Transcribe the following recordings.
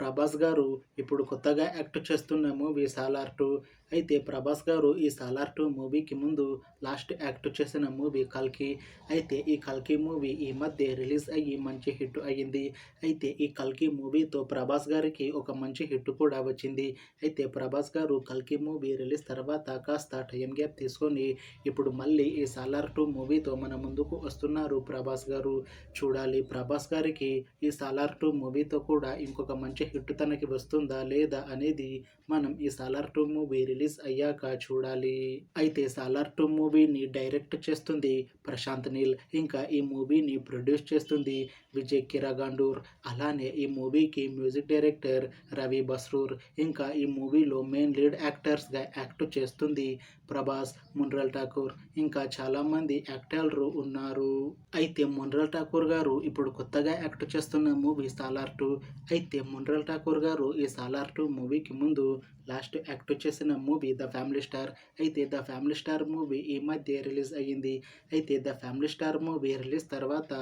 ప్రభాస్ గారు ఇప్పుడు కొత్తగా యాక్ట్ చేస్తున్న మూవీ 'సాలార్ 2'. అయితే ప్రభాస్ గారు ఈ 'సాలార్ 2' మూవీకి ముందు లాస్ట్ యాక్ట్ చేసిన మూవీ 'కల్కి'. అయితే ఈ 'కల్కి' మూవీ ఈ మధ్య రిలీజ్ అయ్యి మంచి హిట్ అయ్యింది. అయితే ఈ 'కల్కి' మూవీతో ప్రభాస్ గారికి ఒక మంచి హిట్ కూడా వచ్చింది. అయితే ప్రభాస్ గారు 'కల్కి' మూవీ రిలీజ్ తర్వాత కాస్త టైం గ్యాప్ తీసుకొని ఇప్పుడు మళ్ళీ ఈ 'సాలార్ 2' మూవీతో మన ముందుకు వస్తున్నారు ప్రభాస్ గారు. చూడాలి ప్రభాస్ గారికి ఈ 'సాలార్ 2' మూవీతో కూడా ఇంకొక మంచి హిట్ తనకి వస్తుందా లేదా అనేది మనం ఈ 'సాలార్ 2' మూవీ రిలీజ్ అయ్యాక చూడాలి. అయితే 'సాలార్ 2' మూవీని డైరెక్ట్ చేస్తుంది ప్రశాంత్ నీల్, ఇంకా ఈ మూవీని ప్రొడ్యూస్ చేస్తుంది విజయ్ కిరగాండూర్. అలానే ఈ మూవీకి మ్యూజిక్ డైరెక్టర్ రవి బస్రూర్, ఇంకా ఈ మూవీలో మెయిన్ లీడ్ యాక్టర్స్గా యాక్ట్ చేస్తుంది ప్రభాస్, మున్రల్ ఠాకూర్, ఇంకా చాలామంది యాక్టర్లు ఉన్నారు. అయితే మున్రల్ ఠాకూర్ గారు ఇప్పుడు కొత్తగా యాక్ట్ చేస్తున్న మూవీ 'సాలార్ 2'. అయితే మున్రల్ ఠాకూర్ గారు ఈ 'సాలార్ 2' మూవీకి ముందు లాస్ట్ యాక్ట్ చేసిన మూవీ 'ద ఫ్యామిలీ స్టార్'. అయితే 'ద ఫ్యామిలీ స్టార్' మూవీ ఈ మధ్య రిలీజ్ అయ్యింది. అయితే 'the family star' movie release తర్వాత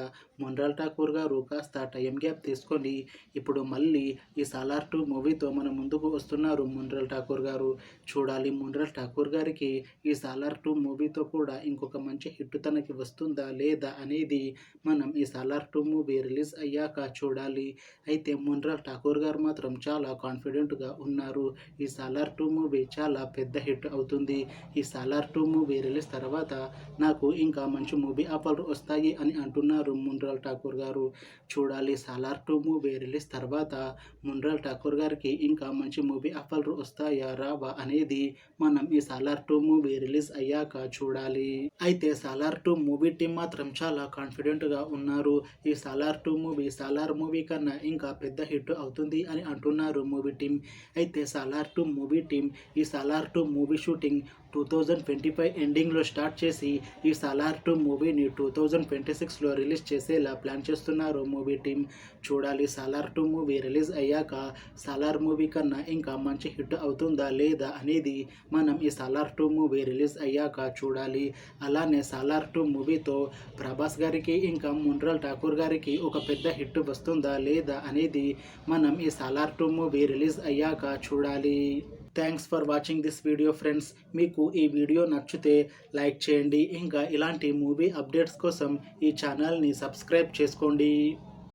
మున్రల్ ఠాకూర్ గారు కాస్త టైం గ్యాప్ తీసుకొని ఇప్పుడు మళ్ళీ ఈ 'సాలార్ 2' మూవీతో మన ముందుకు వస్తున్నారు మున్రల్ ఠాకూర్ గారు. చూడాలి మున్రల్ ఠాకూర్ గారికి ఈ 'సాలార్ 2' మూవీతో కూడా ఇంకొక మంచి హిట్ తనకి వస్తుందా లేదా అనేది మనం ఈ 'సాలార్ 2' మూవీ రిలీజ్ అయ్యాక చూడాలి. అయితే మున్రల్ ఠాకూర్ గారు మాత్రం చాలా కాన్ఫిడెంట్గా ఉన్నారు. ఈ 'సాలార్ 2' మూవీ చాలా పెద్ద హిట్ అవుతుంది. ఈ 'సాలార్ 2' మూవీ రిలీజ్ తర్వాత నాకు ఇంకా మంచి మూవీ ఆఫర్లు వస్తాయి అని అంటున్నారు మున్రల్ ఠాకూర్ గారు. చూడాలి 'సాలార్ 2' మూవీ రిలీజ్ తర్వాత మున్రల్ ఠాకూర్ గారికి ఇంకా మంచి మూవీ ఆఫర్లు వస్తాయా రావా అనేది మనం ఈ 'సాలార్ 2' మూవీ రిలీజ్ అయ్యాక చూడాలి. అయితే 'సాలార్ 2' మూవీ టీం మాత్రం చాలా కాన్ఫిడెంట్గా ఉన్నారు. ఈ 'సాలార్ 2' మూవీ 'సాలార్' మూవీ కన్నా ఇంకా పెద్ద హిట్ అవుతుంది అని అంటున్నారు మూవీ టీం. అయితే 'సాలార్ 2' మూవీ టీం ఈ 'సాలార్ 2' మూవీ షూటింగ్ 2025 ఎండింగ్లో స్టార్ట్ చేసి ఈ 'సాలార్ 2' మూవీని 2026లో రిలీజ్ చేసేలా ప్లాన్ చేస్తున్నారు మూవీ టీం. చూడాలి 'సాలార్ 2' మూవీ రిలీజ్ అయ్యాక 'సాలార్' మూవీ కన్నా ఇంకా మంచి హిట్ అవుతుందా లేదా అనేది మనం ఈ 'సాలార్ 2' మూవీ రిలీజ్ అయ్యాక చూడాలి. అలానే 'సాలార్ 2' మూవీతో ప్రభాస్ గారికి ఇంకా మున్రల్ ఠాకూర్ గారికి ఒక పెద్ద హిట్ వస్తుందా లేదా అనేది మనం ఈ 'సాలార్ 2' మూవీ రిలీజ్ అయ్యాక చూడాలి. Thanks for watching this video friends. మీకు ఈ వీడియో నచ్చితే లైక్ చేయండి. ఇంకా ఇలాంటి మూవీ అప్డేట్స్ కోసం ఈ ఛానల్ని సబ్స్క్రైబ్ చేసుకోండి.